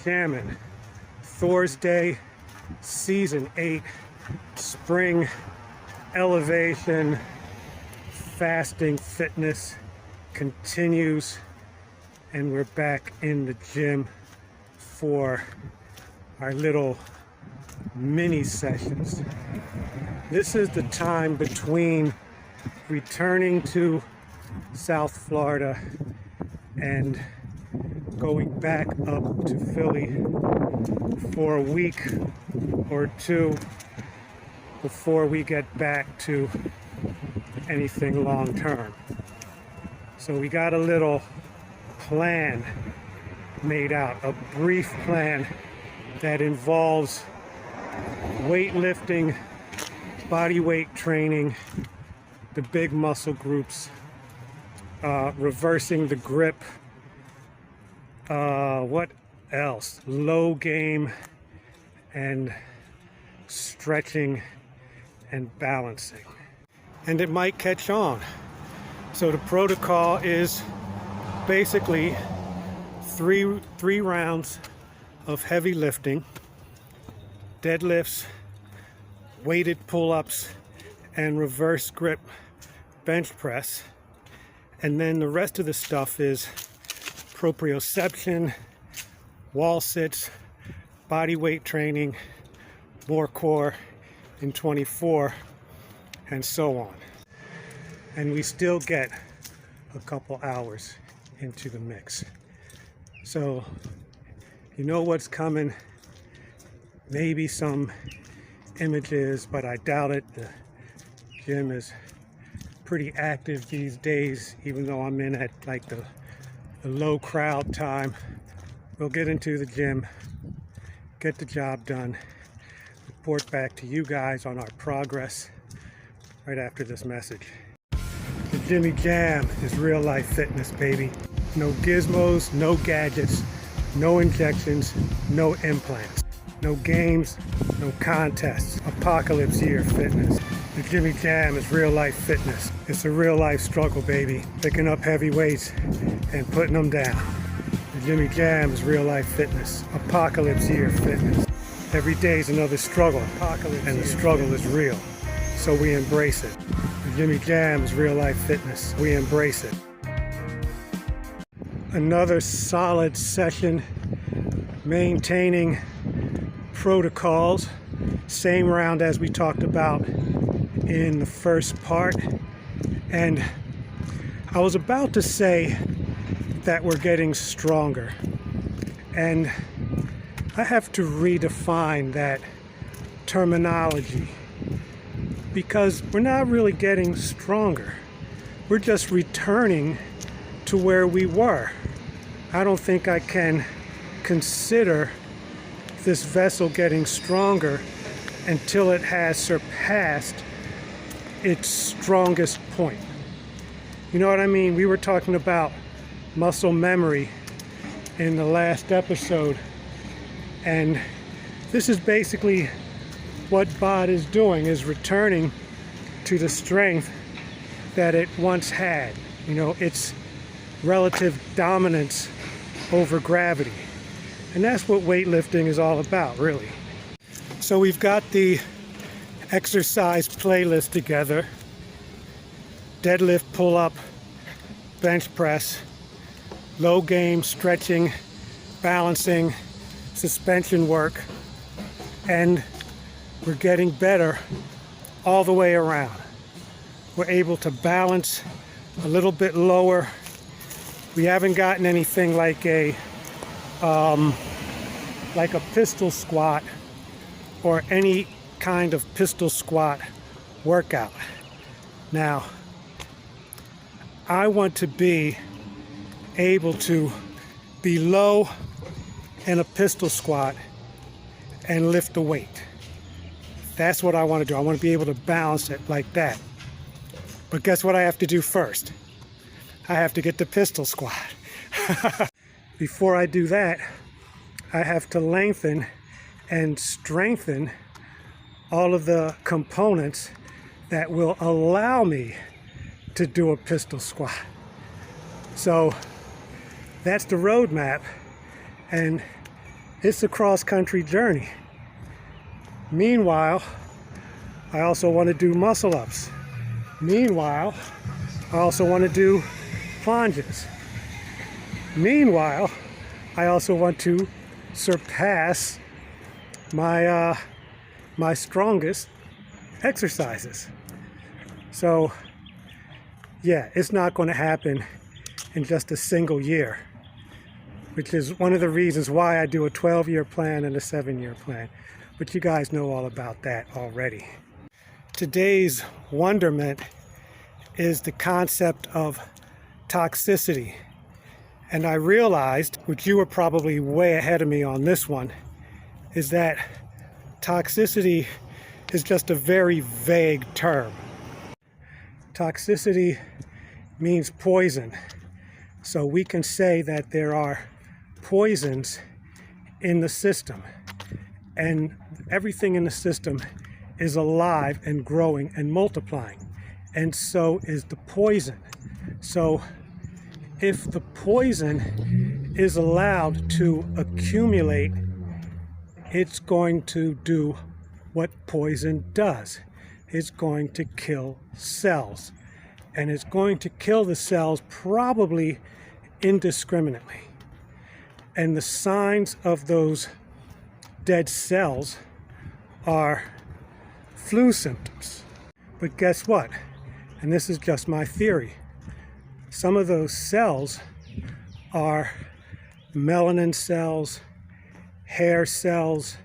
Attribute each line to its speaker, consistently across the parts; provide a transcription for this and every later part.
Speaker 1: Jamming. Thorsday, Season 8, Spring Elevation, fasting fitness continues, and we're back in the gym for our little mini sessions. This is the time between returning to South Florida and going back up to Philly for a week or two before we get back to anything long term. So we got a little plan made out, a brief plan that involves weightlifting, body weight training, the big muscle groups, reversing the grip, what else? Low game and stretching and balancing. And it might catch on. So the protocol is basically three rounds of heavy lifting, deadlifts, weighted pull-ups, and reverse grip bench press. And then the rest of the stuff is proprioception, wall sits, body weight training, more core in 24, and so on. And we still get a couple hours into the mix. So you know what's coming. Maybe some images, but I doubt it. The gym is pretty active these days, even though I'm in at like the low crowd time. We'll get into the gym, get the job done, report back to you guys on our progress right after this message. The Gymmy Jamm is real life fitness, baby. No gizmos, no gadgets, no injections, no implants, no games, no contests. Apocalypse year fitness. The Gymmy Jamm is real life fitness. It's a real life struggle, baby. Picking up heavy weights and putting them down. The Gymmy Jamm is real life fitness. Apocalypse year fitness. Every day is another struggle, and the struggle is real. So we embrace it. The Gymmy Jamm is real life fitness. We embrace it. Another solid session, maintaining protocols. Same round as we talked about in the first part. And I was about to say that we're getting stronger. And I have to redefine that terminology, because we're not really getting stronger. We're just returning to where we were. I don't think I can consider this vessel getting stronger until it has surpassed its strongest point. You know what I mean? We were talking about muscle memory in the last episode, and this is basically what BOD is doing, is returning to the strength that it once had. You know, its relative dominance over gravity. And that's what weightlifting is all about, really. So we've got the exercise playlist together. Deadlift, pull-up, bench press, low game, stretching, balancing, suspension work, and we're getting better all the way around. We're able to balance a little bit lower. We haven't gotten anything like a pistol squat or any kind of pistol squat workout. Now, I want to be able to be low in a pistol squat and lift the weight. That's what I want to do. I want to be able to balance it like that. But guess what I have to do first? I have to get the pistol squat. Before I do that, I have to lengthen and strengthen all of the components that will allow me to do a pistol squat. So that's the roadmap, and It's a cross-country journey. Meanwhile, I also want to do muscle ups. Meanwhile, I also want to do plunges. Meanwhile, I also want to surpass my my strongest exercises. So yeah, it's not going to happen in just a single year, which is one of the reasons why I do a 12-year plan and a 7-year plan. But you guys know all about that already. Today's wonderment is the concept of toxicity. And I realized, which you were probably way ahead of me on this one, is that toxicity is just a very vague term. Toxicity means poison. So we can say that there are poisons in the system, and everything in the system is alive and growing and multiplying, and so is the poison. So if the poison is allowed to accumulate, it's going to do what poison does. It's going to kill cells, and it's going to kill the cells probably indiscriminately. And the signs of those dead cells are flu symptoms. But guess what? And this is just my theory. Some of those cells are melanin cells, hair cells,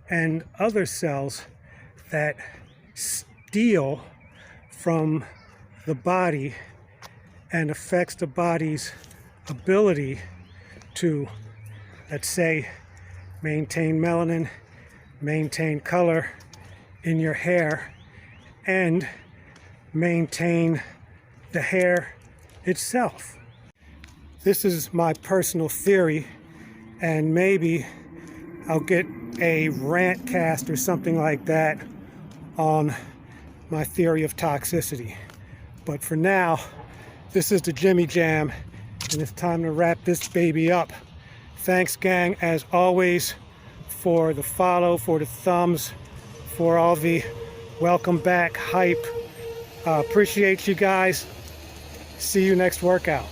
Speaker 1: and other cells that steal from the body and affects the body's ability to, let's say, maintain melanin, maintain color in your hair, and maintain the hair itself. This is my personal theory, and maybe I'll get a rant cast or something like that on my theory of toxicity. But for now, this is the Gymmy Jam, and it's time to wrap this baby up. Thanks, gang, as always, for the follow, for the thumbs, for all the welcome back hype. Appreciate you guys. See you next workout.